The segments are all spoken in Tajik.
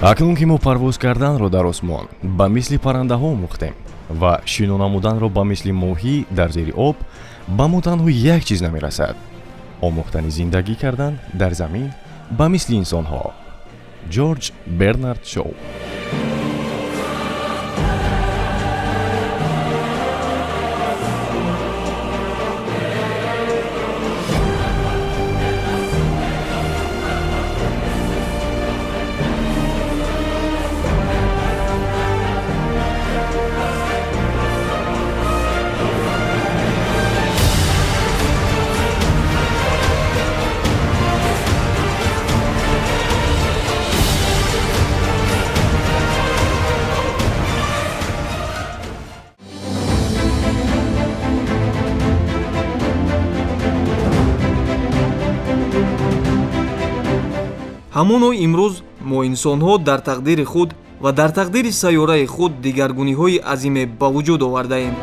акнун ки мо парвоз карданро дар осмон ба мисли паррандаҳо омӯхтем ва шино намуданро ба мисли моҳӣ дар зери об ба мо танҳо як чиз намерасад: омӯхтани зиндагӣ кардан дар замин ба мисли инсонҳо. ҷорҷ бернард шоу. ҳамоно имрӯз мо инсонҳо дар тақдири худ ва дар тақдири сайёраи худ дигаргуниҳои азиме ба вуҷуд овардаем.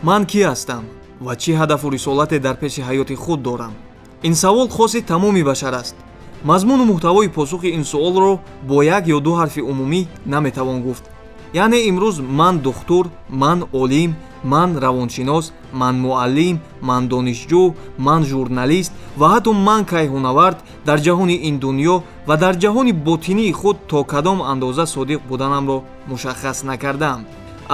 ман кӣ ҳастам ва чӣ ҳадафу рисолате дар пеши ҳаёти худ дорам? Ин савол хоси тамоми башар аст. мазмуну муҳтавои посухи ин суолро бо як ё ду ҳарфи умумӣ наметавон гуфт. яъне имрӯз ман духтур, ман олим, ман равоншинос, ман муаллим, ман донишҷӯ, ман журналист ва ҳатто ман кайҳонавард дар ҷаҳони ин дунё ва дар ҷаҳони ботинии худ то кадом андоза содиқ буданамро мушаххас накардаам.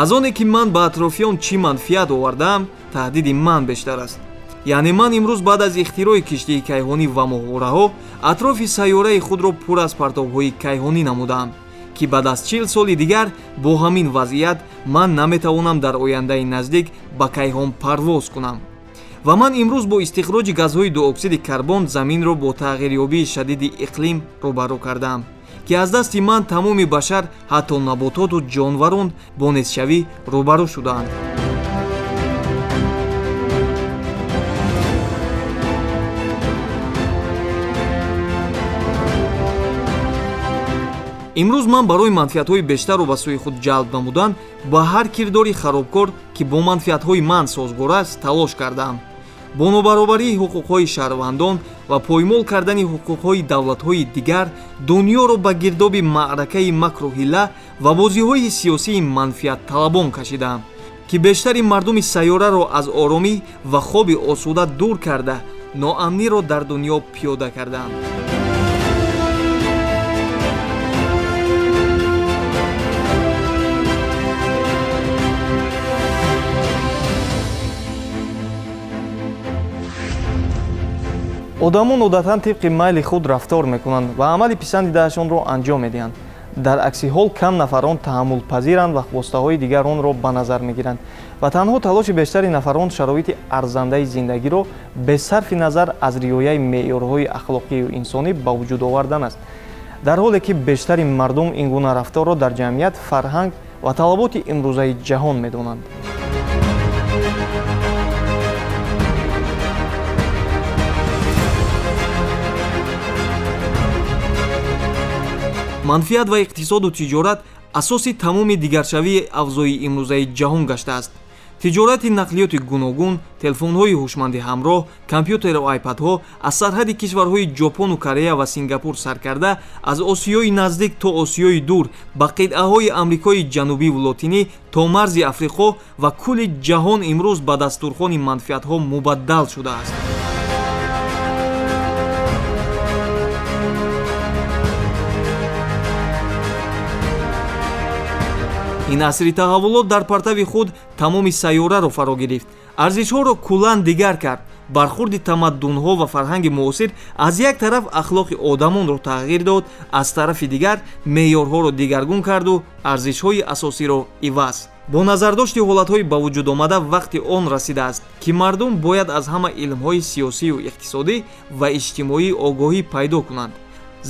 аз оне ки ман ба атрофиён чӣ манфиат овардаам, таҳдиди ман бештар аст. яъне ман имрӯз баъд аз ихтирои киштии кайҳонӣ ва моҳвораҳо атрофи сайёраи худро пур аз партовҳои кайҳонӣ намудаам, ки баъд аз 40 соли дигар бо ҳамин вазъият ман наметавонам дар ояндаи наздик ба кайҳон парвоз кунам. ва ман имрӯз бо истихроҷи газҳои дуоксиди карбон заминро бо тағйирёбии шадиди иқлим рӯбарӯ кардаам, ки аз дасти ман тамоми башар, ҳатто набототу ҷонварон бо нестшавӣ рӯбарӯ шудаанд. имрӯз ман барои манфиатҳои бештару ба сӯи худ ҷалб намудан ба ҳар кирдори харобкор, ки бо манфиатҳои ман созгор аст, талош кардаам. бо нобаробарии ҳуқуқҳои шаҳрвандон ва поймол кардани ҳуқуқҳои давлатҳои дигар дунёро ба гирдоби маъракаи макру ҳила ва бозиҳои сиёсии манфиатталабон кашидаам, ки бештари мардуми сайёраро аз оромӣ ва хоби осуда дур карда, ноамниро дар дунё пиёда кардаам. одамон одатан тибқи майли худ рафтор мекунанд ва амали писандидаашонро анҷом медиҳанд. дар акси ҳол кам нафарон таҳаммулпазиранд ва хвостаҳои дигаронро ба назар мегиранд ва танҳо талоши бештари нафарон шароити арзандаи зиндагиро бесарфи назар аз риояи меъёрҳои ахлоқию инсонӣ ба вуҷуд овардан аст, дар ҳоле ки бештари мардум ин гуна рафторро дар ҷамъият фарҳанг ва талаботи имрӯзаи ҷаҳон медонанд. манфиат ва иқтисоду тиҷорат асоси тамоми дигаршавии авзои имрӯзаи ҷаҳон гаштааст. тиҷорати нақлиёти гуногун, телефонҳои ҳушманди ҳамроҳ, компютеру айпадҳо аз сарҳади кишварҳои ҷопону Корея ва Сингапур сар карда, аз Осиёи наздик то Осиёи дур, ба қитъаҳои Амрикои ҷанубиву лотинӣ то марзи Африқо ва кулли ҷаҳон имрӯз ба дастурхони манфиатҳо мубаддал шудааст. ин асри таҳаввулот дар партави худ тамоми сайёраро фаро гирифт, арзишҳоро куллан дигар кард, бархурди тамаддунҳо ва фарҳанги муосир аз як тараф ахлоқи одамонро тағйир дод, аз тарафи дигар меъёрҳоро дигаргун карду арзишҳои асосиро иваз. бо назардошти ҳолатҳои ба вуҷудомада вақти он расидааст, ки мардум бояд аз ҳама илмҳои сиёсию иқтисодӣ ва иҷтимоӣ огоҳӣ пайдо кунанд,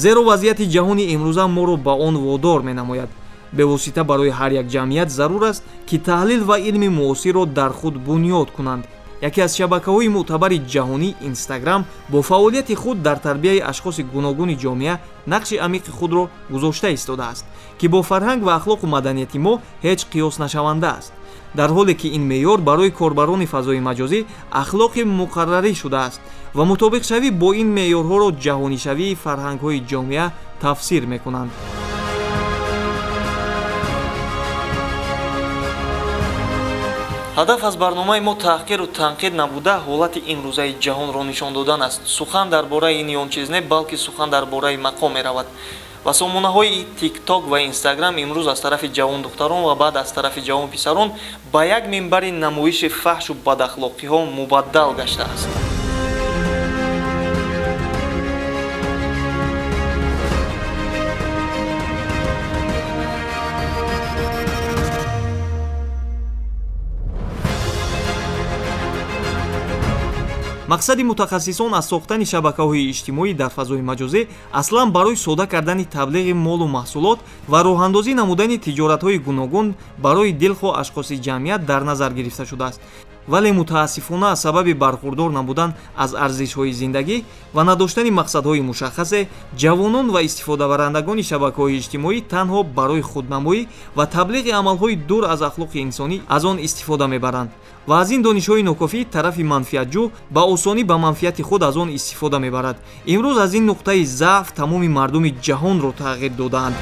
зеро вазъияти ҷаҳони имрӯза моро ба он водор менамояд. бевосита барои ҳар як ҷамъият зарур аст, ки таҳлил ва илми муосирро дар худ бунёд кунанд. яке аз шабакаҳои мӯътабари ҷаҳонӣ Инстаграм бо фаъолияти худ дар тарбияи ашхоси гуногуни ҷомеа нақши амиқи худро гузошта истодааст, ки бо фарҳанг ва ахлоқу маданияти мо ҳеҷ қиёснашаванда аст. дар ҳоле ки ин меъёр барои корбарони фазои маҷозӣ ахлоқи муқаррарӣ шудааст ва мутобиқшавӣ бо ин меъёрҳоро ҷаҳонишавии фарҳангҳои ҷомеа тафсир мекунанд. ҳадаф аз барномаи мо таҳқиру танқид набуда ҳолати имрӯзаи ҷаҳонро нишон додан аст. сухан дар бораи ин ён чиз не, балки сухан дар бораи мақом меравад. ва сомонаҳои тикток ва инстаграм имрӯз аз тарафи ҷавон духтарон ва баъд аз тарафи ҷавон писарон ба як минбари намоиши фаҳшу бадахлоқиҳо мубаддал гаштааст. мақсади мутахассисон аз сохтани шабакаҳои иҷтимоӣ дар фазои маҷозӣ аслан барои сода кардани таблиғи молу маҳсулот ва роҳандозӣ намудани тиҷоратҳои гуногун барои дилхоҳ ашхоси ҷамъият дар назар гирифта шудааст. вале мутаассифона аз сабаби бархурдор набудан аз арзишҳои зиндагӣ ва надоштани мақсадҳои мушаххасе ҷавонон ва истифодабарандагони шабакаҳои иҷтимоӣ танҳо барои худнамоӣ ва таблиғи амалҳои дур аз ахлоқи инсонӣ аз он истифода мебаранд ва аз ин донишҳои нокофӣ тарафи манфиатҷӯ ба осонӣ ба манфиати худ аз он истифода мебарад. имрӯз аз ин нуқтаи заъф тамоми мардуми ҷаҳонро тағйир додаанд.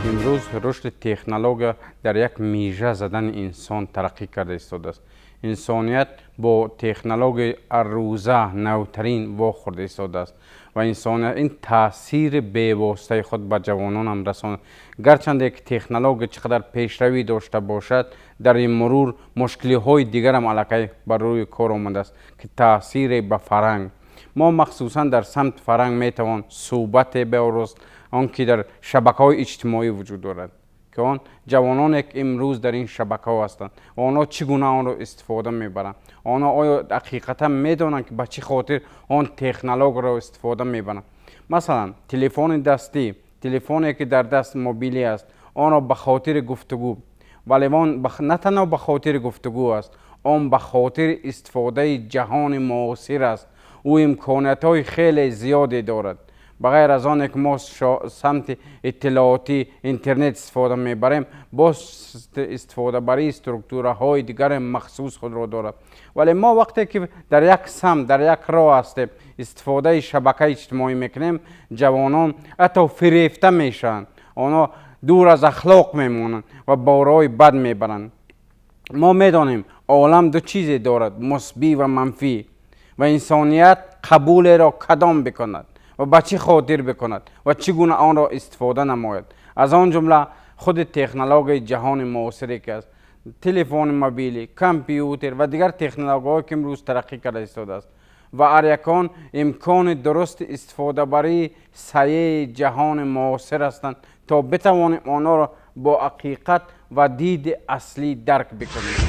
имрӯз рушди технология дар як межа задани инсон тараққӣ карда истодааст. инсоният бо технологияи аррӯза навтарин вохӯрда истодааст ва инсоният ин таъсири бевоситаи худ ба ҷавонон ҳам расонад. гарчанде ки технология чӣ қадар пешравӣ дошта бошад, дар ин мурур мушкилиҳои дигарам аллакай бар рӯи кор омадааст ки таъсире ба фарҳанг. мо махсусан дар самти фарҳанг метавон суҳбате беорӯз он ки дар шабакаҳои иҷтимоӣ вуҷуд дорад, ки он ҷавононе ки имрӯз дар ин шабакаҳо ҳастанд, онҳо чӣ гуна онро истифода мебаранд, онҳо оё ҳақиқатан медонанд ки ба чӣ хотир он технологияро истифода мебаранд. масалан телефони дастӣ, телефоне ки дар даст мобилӣ аст, онро ба хотири гуфтугӯ, вале он на танҳо ба хотири гуфтугӯ аст, он ба хотири истифодаи ҷаҳони муосир аст. ӯ имкониятҳои хеле зиёде дорад. ба ғайр аз оне ки мо самти иттилоотӣ интернет истифода мебарем, боз истифодабарии структураҳои дигаре махсус худро дорад. вале мо вақте ки дар як самт, дар як роҳ ҳастем, истифодаи шабакаи иҷтимоӣ мекунем, ҷавонон ҳатто фирефта мешаванд, онҳо дур аз ахлоқ мемонанд ва ба роҳи бад мебаранд. мо медонем олам ду чизе дорад, мусбӣ ва манфӣ, ва инсоният қабулеро кадом бикунад ва ба чӣ хотир бикунад ва чӣ гуна онро истифода намояд. аз он ҷумла худи технологияи ҷаҳони муосире ки аст, телефони мобилӣ, компютер ва дигар технологияҳое ки имрӯз тараққӣ карда истодааст ва ҳар якон имкони дурусти истифодабарии саҳии ҷаҳони муосир ҳастанд, то битавонем онҳоро бо ҳақиқат ва диди аслӣ дарк бикунем.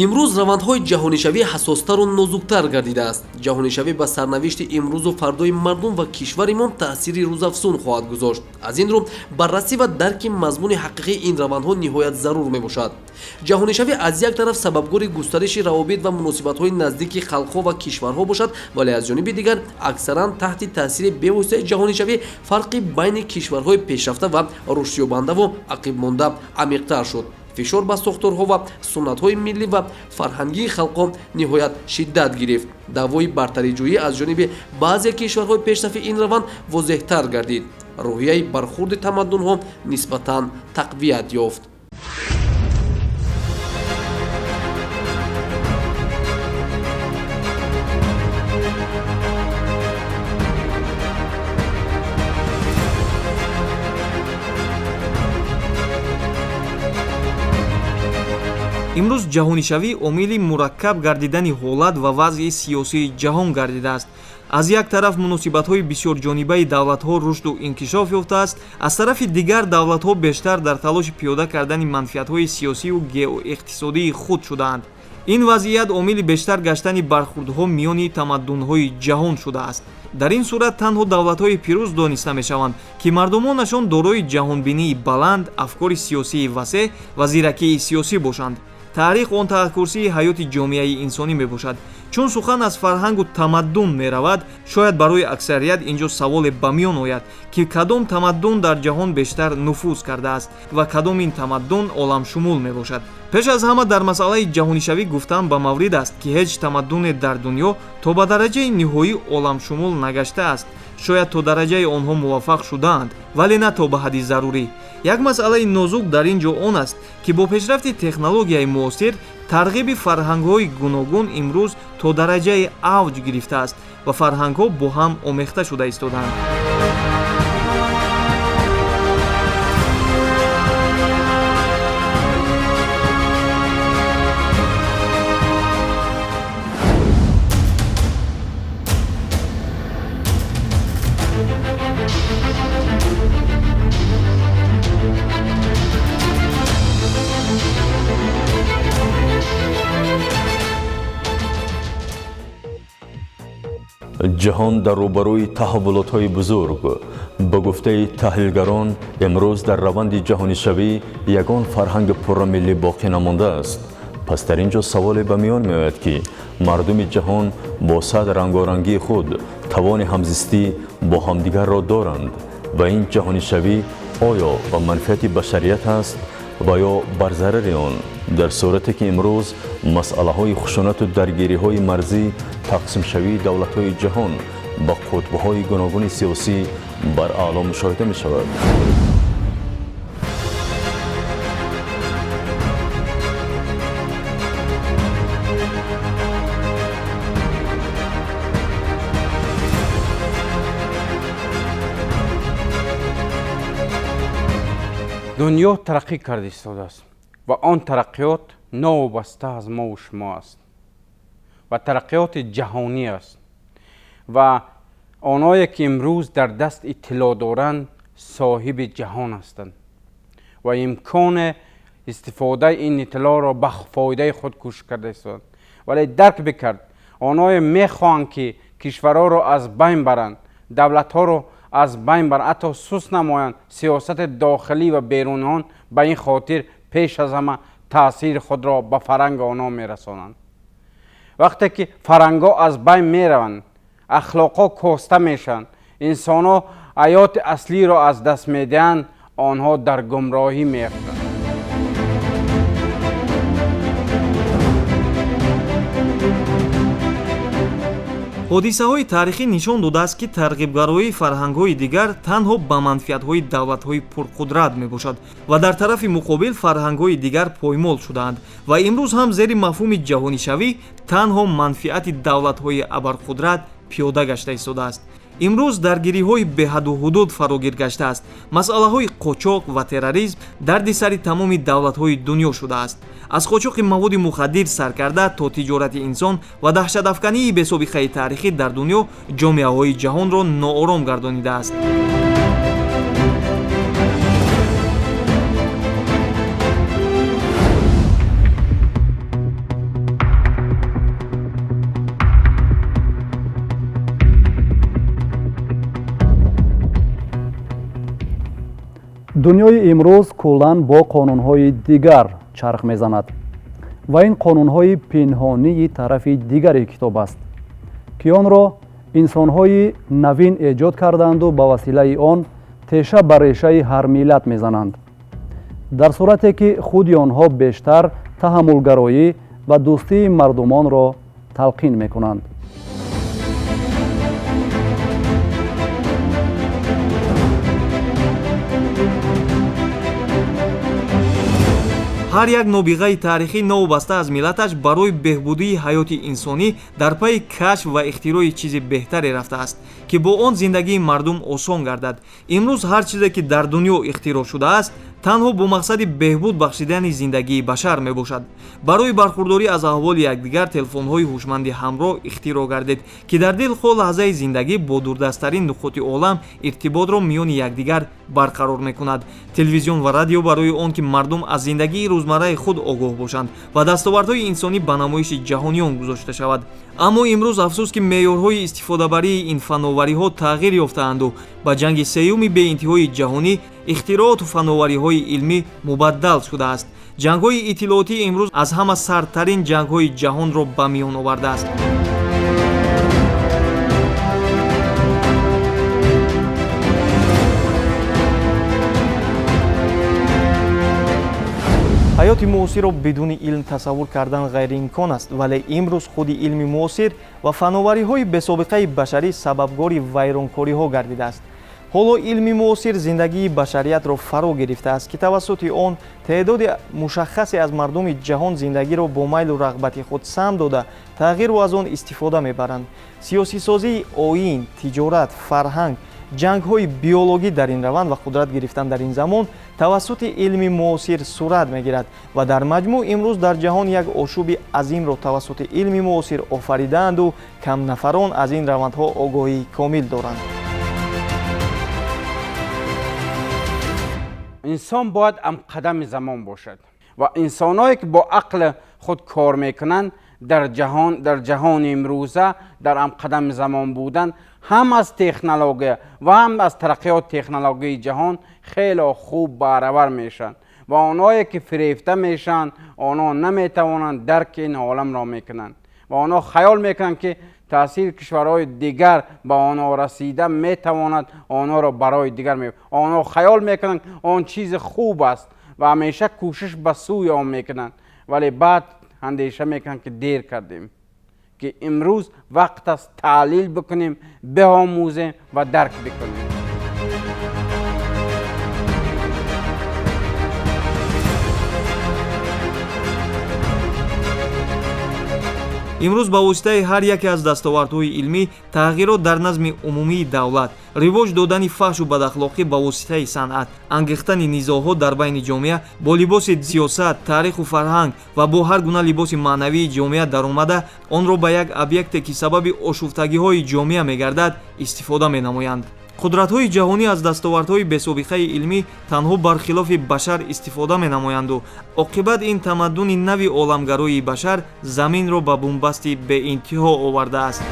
имрӯз равандҳои ҷаҳонишавӣ ҳасостару нозуктар гардидааст. ҷаҳонишавӣ ба сарнавишти имрӯзу фардои мардум ва кишваримон таъсири рӯзафзун хоҳад гузошт. аз ин рӯ баррасӣ ва дарки мазмуни ҳақиқии ин равандҳо ниҳоят зарур мебошад. ҷаҳонишавӣ аз як тараф сабабгори густариши равобит ва муносибатҳои наздики халқҳо ва кишварҳо бошад, вале аз ҷониби дигар аксаран таҳти таъсири бевоситаи ҷаҳонишавӣ фарқи байни кишварҳои пешрафта ва рушдёбандаву ақибмонда амиқтар шуд. фишор ба сохторҳо ва суннатҳои миллӣ ва фарҳангии халқҳо ниҳоят шиддат гирифт. даъвои бартариҷӯӣ аз ҷониби баъзе кишварҳои пешрафи ин раванд возеҳтар гардид. роҳияи бархурди тамаддунҳо нисбатан тақвият ёфт. имрӯз ҷаҳонишавӣ омили мураккаб гардидани ҳолат ва вазъи сиёсии ҷаҳон гардидааст. аз як тараф муносибатҳои бисёрҷонибаи давлатҳо рушду инкишоф ёфтааст, аз тарафи дигар давлатҳо бештар дар талоши пиёда кардани манфиатҳои сиёсиву геоиқтисодии худ шудаанд. ин вазъият омили бештар гаштани бархурдҳо миёни тамаддунҳои ҷаҳон шудааст. дар ин сурат танҳо давлатҳои пирӯз дониста мешаванд ки мардумонашон дорои ҷаҳонбинии баланд, афкори сиёсии васеъ ва зиракии сиёсӣ бошанд. таърих он тафаккурсии ҳаёти ҷомеаи инсонӣ мебошад. чун сухан аз фарҳангу тамаддун меравад, шояд барои аксарият инҷо саволе ба миён ояд, ки кадом тамаддун дар ҷаҳон бештар нуфуз кардааст ва кадом ин тамаддун оламшумул мебошад. пеш аз ҳама дар масъалаи ҷаҳонишавӣ гуфтан ба маврид аст, ки ҳеҷ тамаддуне дар дунё то ба дараҷаи ниҳоӣ оламшумул нагаштааст. шояд то дараҷаи онҳо муваффақ шудаанд, вале на то ба ҳадди зарурӣ. як масъалаи нозук дар ин ҷо он аст, ки бо пешрафти технологияи муосир тарғиби фарҳангҳои гуногун имрӯз то дараҷаи авҷ гирифтааст ва фарҳангҳо бо ҳам омехта шуда истодаанд. ҷаҳон дар рӯбарӯи таҳаввулотҳои бузург. ба гуфтаи таҳлилгарон, имрӯз дар раванди ҷаҳонишавӣ ягон фарҳанги пуррамиллӣ боқӣ намондааст. пас дар ин ҷо саволе ба миён меояд, ки мардуми ҷаҳон бо сад рангорангии худ тавони ҳамзистӣ бо ҳамдигарро доранд ва ин ҷаҳонишавӣ оё ба манфиати башарият аст ва ё бар зарари он, дар сурате ки имрӯз масъалаҳои хушунату даргириҳои марзӣ, тақсимшавии давлатҳои ҷаҳон ба қутбҳои гуногуни сиёсӣ бар аъло мушоҳида мешавад. дунё тараққӣ карда истодааст ва он тараққиёт новобаста аз мову шумо аст ва тараққиёти ҷаҳонӣ аст ва оное ки имрӯз дар даст иттилоъ доранд соҳиби ҷаҳон ҳастанд ва имкони истифодаи ин иттилоъро ба фоидаи худ кӯшиш карда истоданд. вале дарк бикард, оное мехоҳанд ки кишварҳоро аз байн баранд, давлатҳоро аз байн баранд, ҳатто суст намоянд сиёсати дохилӣ ва беруни он, ба ин хотир пеш аз ҳама таъсири худро ба фаранги онҳо мерасонанд. вақте ки фарангҳо аз байн мераванд, ахлоқҳо коста мешаванд, инсонҳо ҳаёти аслиро аз даст медиҳанд, онҳо дар гумроҳӣ меафтанд. ҳодисаҳои таърихӣ нишон додааст, ки тарғибгароии фарҳангҳои дигар танҳо ба манфиатҳои давлатҳои пурқудрат мебошад ва дар тарафи муқобил фарҳангҳои дигар поймол шудаанд ва имрӯз ҳам зери мафҳуми ҷаҳонишавӣ танҳо манфиати давлатҳои абарқудрат пиёда гашта истодааст. имрӯз даргириҳои беҳадду ҳудуд фарогир гаштааст. масъалаҳои қочоқ ва терроризм дарди сари тамоми давлатҳои дунё шудааст. аз қочоқи маводи мухаддир сар карда то тиҷорати инсон ва даҳшатафкании бесобиқаи таърихӣ дар дунё ҷомеаҳои ҷаҳонро ноором гардонидааст. дунёи имрӯз куллан бо қонунҳои дигар чарх мезанад ва ин қонунҳои пинҳонии тарафи дигари китоб аст, ки онро инсонҳои навин эҷод карданду ба василаи он теша ба решаи ҳар миллат мезананд, дар сурате ки худи онҳо бештар таҳаммулгароӣ ва дӯстии мардумонро талқин мекунанд. ҳар як нобиғаи таърихӣ новобаста аз миллаташ барои беҳбудии ҳаёти инсонӣ дар пайи кашф ва ихтирои чизи беҳтаре рафтааст, ки бо он зиндагии мардум осон гардад. имрӯз ҳар чизе ки дар дунё ихтироъ шудааст, танҳо бо мақсади беҳбуд бахшидани зиндагии башар мебошад. барои бархурдорӣ аз аҳволи якдигар телефонҳои ҳушманди ҳамроҳ ихтироъ гардед, ки дар дилхо лаҳзаи зиндагӣ бо дурдасттарин нуқоти олам иртиботро миёни якдигар барқарор мекунад. телевизион ва радио барои он ки мардум аз зиндагии рӯзмарраи худ огоҳ бошанд ва дастовардҳои инсонӣ ба намоиши ҷаҳониён гузошта шавад. аммо имрӯз афсӯс ки меъёрҳои истифодабарии ин фанновариҳо тағйир ёфтаанду ба ҷанги сеюми беинтиҳои ҷаҳонӣ ихтирооту фанновариҳои илмӣ мубаддал шудааст. ҷангҳои иттилоотӣ имрӯз аз ҳама сардтарин ҷангҳои ҷаҳонро ба миён овардааст. ҳаёти муосирро бидуни илм тасаввур кардан ғайриимкон аст, вале имрӯз худи илми муосир ва фанновариҳои бесобиқаи башарӣ сабабгори вайронкориҳо гардидааст. ҳоло илми муосир зиндагии башариятро фаро гирифтааст, ки тавассути он теъдоди мушаххасе аз мардуми ҷаҳон зиндагиро бо майлу рағбати худ сам дода тағйиру аз он истифода мебаранд. сиёсисозии оин, тиҷорат, фарҳанг, ҷангҳои биологӣ дар ин раванд ва қудрат гирифтан дар ин замон тавассути илми муосир сурат мегирад ва дар маҷмӯъ имрӯз дар ҷаҳон як ошӯби азимро тавассути илми муосир офаридаанду камнафарон аз ин равандҳо огоҳии комил доранд. انسان باید ام قدم زمان باشد و انسانهایی که با عقل خود کار میکنند در جهان امروزه در ام قدم زمان بودن هم از تکنولوژی و هم از ترقیات تکنولوژی جهان خیلی خوب بهره‌ور میشن و آنهایی که فریفته میشن آنها نمیتوانند درک این عالم را میکنند و آنها خیال میکنند که تأثیر کشورهای دیگر به آنها رسیده میتواند آنها را برای دیگر می آنها خیال میکنند آن چیز خوب است و همیشه کوشش به سوی آن میکنند، ولی بعد اندیشه میکنند که دیر کردیم، که امروز وقت است تعلیل بکنیم، بیاموزیم و درک بکنیم. имрӯз ба воситаи ҳар яке аз дастовардҳои илмӣ тағйирот дар назми умумии давлат, ривоҷ додани фаҳшу бадахлоқӣ ба воситаи санъат, ангехтани низоъҳо дар байни ҷомеа бо либоси сиёсат, таъриху фарҳанг ва бо ҳар гуна либоси маънавии ҷомеа даромада онро ба як объекте ки сабаби ошуфтагиҳои ҷомеа мегардад истифода менамоянд. қудратҳои ҷаҳонӣ аз дастовардҳои бесобиқаи илмӣ танҳо бархилофи башар истифода менамоянду оқибат ин тамаддуни нави оламгароии башар заминро ба бумбасти беинтиҳо овардааст.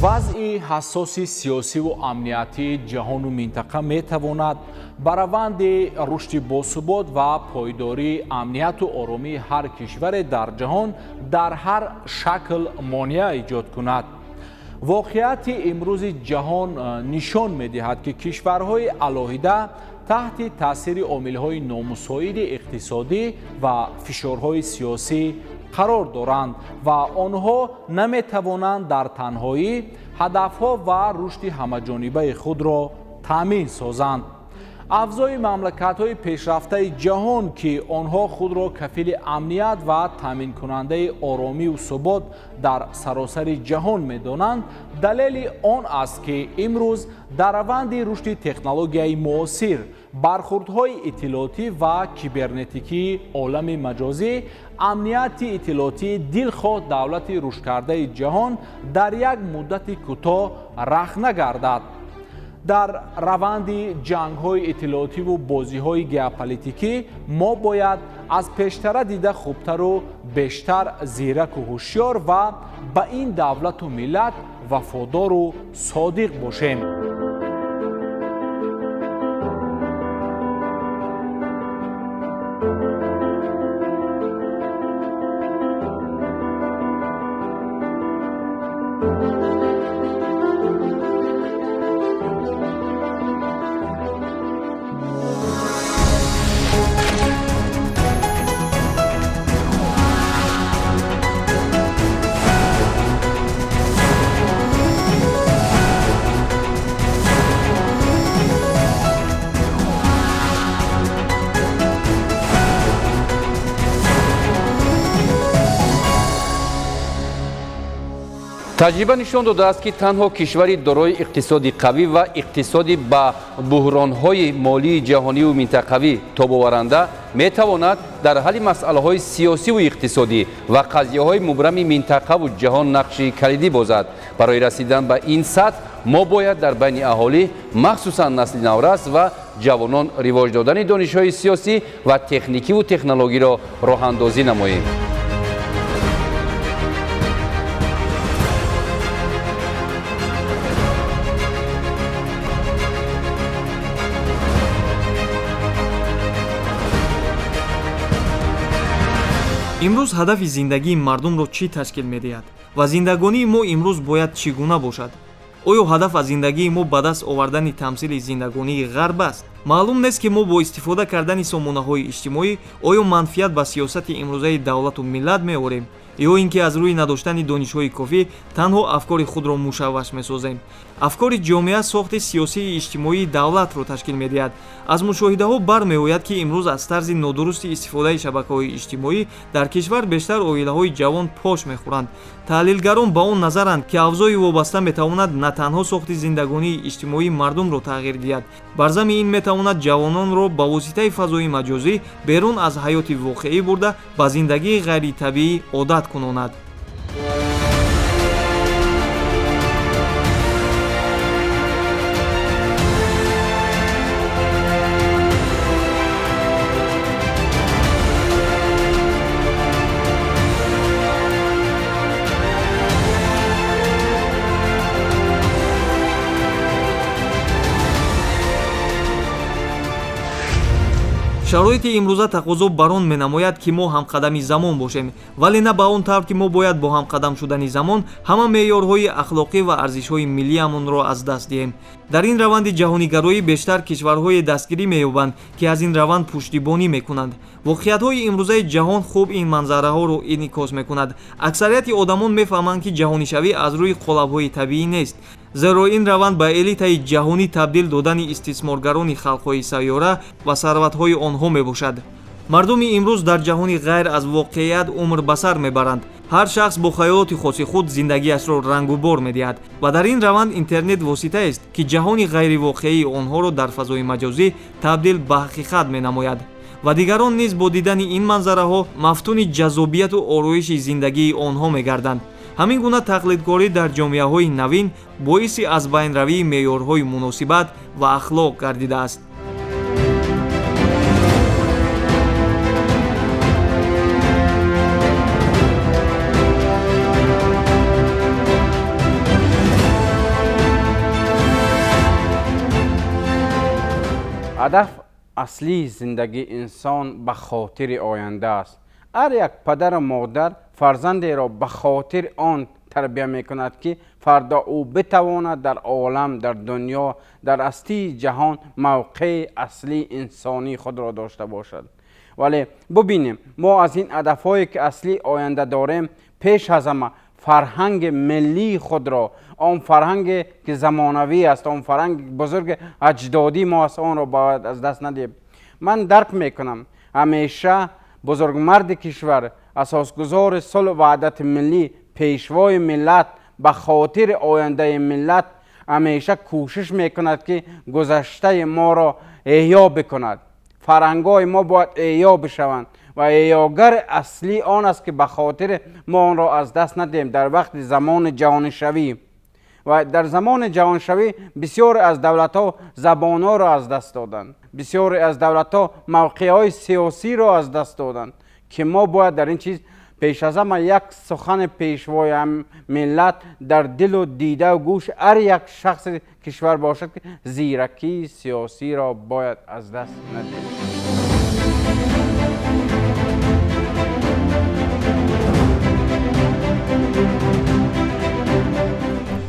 вазъи ҳассоси сиёсиву амниятии ҷаҳону минтақа метавонад ба раванди рушди босубот ва пойдории амнияту оромии ҳар кишваре дар ҷаҳон дар ҳар шакл монеа эҷод кунад. воқеияти имрӯзи ҷаҳон нишон медиҳад, ки кишварҳои алоҳида таҳти таъсири омилҳои номусоиди иқтисодӣ ва фишорҳои сиёсӣ қарор доранд ва онҳо наметавонанд дар танҳоӣ ҳадафҳо ва рушди ҳамаҷонибаи худро таъмин созанд. авзои мамлакатҳои пешрафтаи ҷаҳон, ки онҳо худро кафили амният ва таъминкунандаи оромию субот дар саросари ҷаҳон медонанд, далели он аст, ки имрӯз дар раванди рушди технологияи муосир, бархурдҳои иттилоотӣ ва кибернетикии олами маҷозӣ, амнияти иттилоотии дилхоҳ давлати рушдкардаи ҷаҳон дар як муддати кӯтоҳ рахна гардад. дар раванди ҷангҳои иттилоотиву бозиҳои геополитикӣ мо бояд аз пештара дида хубтару бештар зираку ҳушёр ва ба ин давлату миллат вафодору содиқ бошем. таҷриба нишон додааст ки танҳо кишвари дорои иқтисоди қавӣ ва иқтисоди ба буҳронҳои молии ҷаҳониву минтақавӣ тобоваранда метавонад дар ҳалли масъалаҳои сиёсиву иқтисодӣ ва қазияҳои мубрами минтақаву ҷаҳон нақши калидӣ бозад. барои расидан ба ин сатҳ мо бояд дар байни аҳолӣ махсусан насли наврас ва ҷавонон ривоҷ додани донишҳои сиёсӣ ва техникиву технологиро роҳандозӣ намоем. имрӯз ҳадафи зиндагии мардумро чӣ ташкил медиҳад ва зиндагонии мо имрӯз бояд чӣ гуна бошад? оё ҳадаф аз зиндагии мо ба даст овардани тамсили зиндагонии ғарб аст? маълум нест ки мо бо истифода кардани сомонаҳои иҷтимоӣ оё манфиат ба сиёсати имрӯзаи давлату миллат меорем ё ин ки аз рӯи надоштани донишҳои кофӣ танҳо афкори худро мушавваш месозем. афкори ҷомеа сохти сиёсии иҷтимоии давлатро ташкил медиҳад. аз мушоҳидаҳо бармеояд ки имрӯз аз тарзи нодурусти истифодаи шабакаҳои иҷтимоӣ дар кишвар бештар оилаҳои ҷавон пош мехӯранд. таҳлилгарон ба он назаранд ки авзои вобаста метавонад на танҳо сохти зиндагонии иҷтимоии мардумро тағйир диҳад, барзами ин метавонад ҷавононро ба воситаи фазои маҷозӣ берун аз ҳаёти воқеӣ бурда ба зиндагии ғайритабиӣ одат кунонад. шароити имрӯза тақозо бар он менамояд ки мо ҳамқадами замон бошем, вале на ба он тавр ки мо бояд бо ҳамқадам шудани замон ҳама меъёрҳои ахлоқӣ ва арзишҳои миллиамонро аз даст диҳем. дар ин раванди ҷаҳонигароӣ бештар кишварҳое дастгирӣ меёбанд ки аз ин раванд пуштибонӣ мекунанд. воқеиятҳои имрӯзаи ҷаҳон хуб ин манзараҳоро инъикос мекунад. аксарияти одамон мефаҳманд ки ҷаҳонишавӣ аз рӯи қолабҳои табиӣ нест, зеро ин раванд ба элитаи ҷаҳонӣ табдил додани истисморгарони халқҳои сайёра ва сарватҳои онҳо мебошад. мардуми имрӯз дар ҷаҳони ғайр аз воқеият умр ба сар мебаранд. ҳар шахс бо хаёлоти хоси худ зиндагиашро рангу бор медиҳад ва дар ин раванд интернет воситаест ки ҷаҳони ғайривоқеии онҳоро дар фазои маҷозӣ табдил ба ҳақиқат менамояд ва дигарон низ бо дидани ин манзараҳо мафтуни ҷазобияту ороиши зиндагии онҳо мегарданд. ҳамин гуна тақлидкорӣ дар ҷомеаҳои навин боиси аз байнравии меъёрҳои муносибат ва ахлоқ гардидааст. ҳадаф аслии зиндагии инсон ба хотири оянда аст. ҳар як падару модар фарзандеро ба хотири он тарбия мекунад ки фардо ӯ битавонад дар олам, дар дунё, дар ҳастии ҷаҳон мавқеи аслии инсонии худро дошта бошад. вале бубинем, мо аз ин ҳадафҳое ки аслии оянда дорем, пеш аз ҳама фарҳанги миллии худро, он фарҳанге ки замонавӣ аст, он фарҳанги бузурги аҷдодии мо аст, онро бояд аз даст надиҳем. ман дарк мекунам, ҳамеша бузургмарди кишвар, асосгузори сулҳ ва ваҳдати миллӣ, пешвои миллат, ба хотири ояндаи миллат ҳамеша кӯшиш мекунад ки гузаштаи моро эҳьё бикунад. фарҳангҳои мо бояд эҳьё бишаванд ва эҳьёгари аслӣ он аст ки ба хотири мо онро аз даст надиҳем дар вақти замони ҷаҳонишавӣ. ва дар замони ҷаҳоншавӣ бисёре аз давлатҳо забонҳоро аз даст доданд, бисёре аз давлатҳо мавқеъҳои сиёсиро аз даст доданд, ки мо бояд дар ин чиз пеш аз ҳама як сухани пешвои миллат дар дилу дидау гӯши ҳар як шахси кишвар бошад ки зиракии сиёсиро бояд аз даст надиҳем.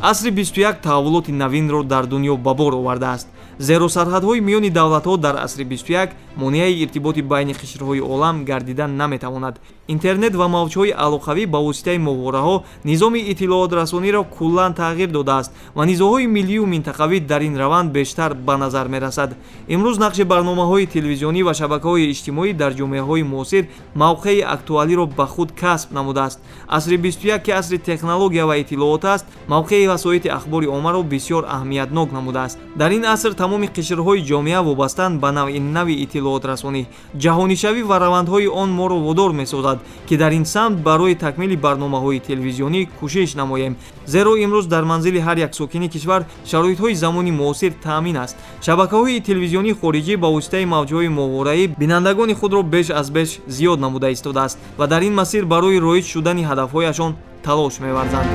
асри 21 таҳаввулоти навинро дар дунё ба бор овардааст. зеро сарҳадҳои миёни давлатҳо дар асри 21 монеаи иртиботи байни қишрҳои олам гардида наметавонад. Интернет ва мавҷҳои алоқавӣ ба воситаи мовораҳо низоми иттилоотрасониро куллан тағйир додааст ва низоҳои миллию минтақавӣ дар ин раванд бештар ба назар мерасад. имрӯз нақши барномаҳои телевизионӣ ва шабакаҳои иҷтимоӣ дар ҷомеаҳои муосир мавқеи актуалиро ба худ касб намудааст. асри 21 ки асри технология ва иттилоот аст, мавқеи васоити ахбори оммаро бисёр аҳамиятнок намудааст. дар ин аср тамоми қишрҳои ҷомеа вобастаанд ба навъи нави иттилоотрасонӣ. ҷаҳонишавӣ ва равандҳои он моро водор месозад ки дар ин самт барои такмили барномаҳои телевизионӣ кӯшиш намоем, зеро имрӯз дар манзили ҳар як сокини кишвар шароитҳои замони муосир таъмин аст. шабакаҳои телевизионии хориҷӣ ба воситаи мавҷҳои мовораӣ бинандагони худро беш аз беш зиёд намуда истодааст ва дар ин масир барои роиҷ шудани ҳадафҳояшон талош меварзанд.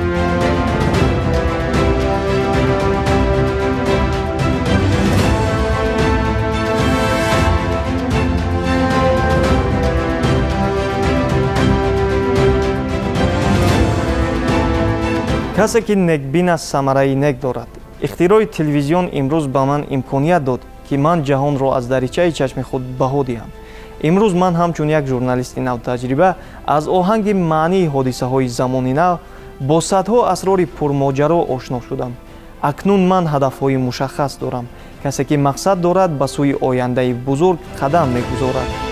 касе ки некбин аст самараи нек дорад. ихтирои телевизион имрӯз ба ман имконият дод ки ман ҷаҳонро аз даричаи чашми худ баҳо диҳам. имрӯз ман ҳамчун як журналисти навтаҷриба аз оҳанги маънии ҳодисаҳои замони нав бо садҳо асрори пурмоҷаро ошно шудам. акнун ман ҳадафҳои мушаххас дорам. касе ки мақсад дорад ба сӯи ояндаи бузург қадам мегузорад.